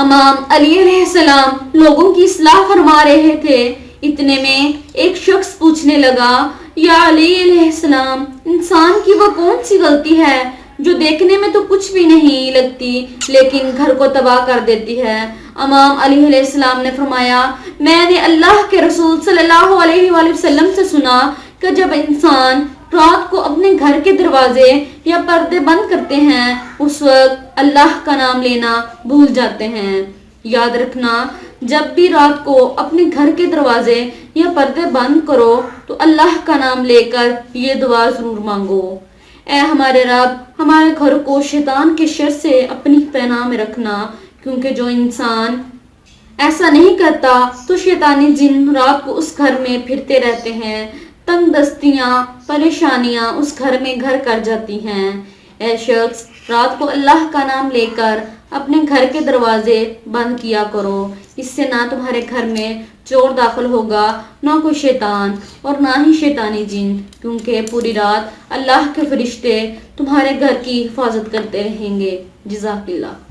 امام علیہ السلام لوگوں کی اصلاح فرما رہے تھے، اتنے میں ایک شخص پوچھنے لگا، یا علی علیہ السلام، انسان کی وہ کون سی غلطی ہے جو دیکھنے میں تو کچھ بھی نہیں لگتی لیکن گھر کو تباہ کر دیتی ہے؟ امام علیہ السلام نے فرمایا، میں نے اللہ کے رسول صلی اللہ علیہ وآلہ وسلم سے سنا کہ جب انسان رات کو اپنے گھر کے دروازے یا پردے بند کرتے ہیں اس وقت اللہ کا نام لینا بھول جاتے ہیں۔ یاد رکھنا، جب بھی رات کو اپنے گھر کے دروازے یا پردے بند کرو تو اللہ کا نام لے کر یہ دعا ضرور مانگو، اے ہمارے رب، ہمارے گھر کو شیطان کے شر سے اپنی پناہ میں رکھنا، کیونکہ جو انسان ایسا نہیں کرتا تو شیطانی جن رات کو اس گھر میں پھرتے رہتے ہیں، تنگ دستیاں، پریشانیاں اس گھر میں گھر کر جاتی ہیں۔ اے شخص، رات کو اللہ کا نام لے کر اپنے گھر کے دروازے بند کیا کرو، اس سے نہ تمہارے گھر میں چور داخل ہوگا، نہ کوئی شیطان اور نہ ہی شیطانی جن، کیونکہ پوری رات اللہ کے فرشتے تمہارے گھر کی حفاظت کرتے رہیں گے۔ جزاک اللہ۔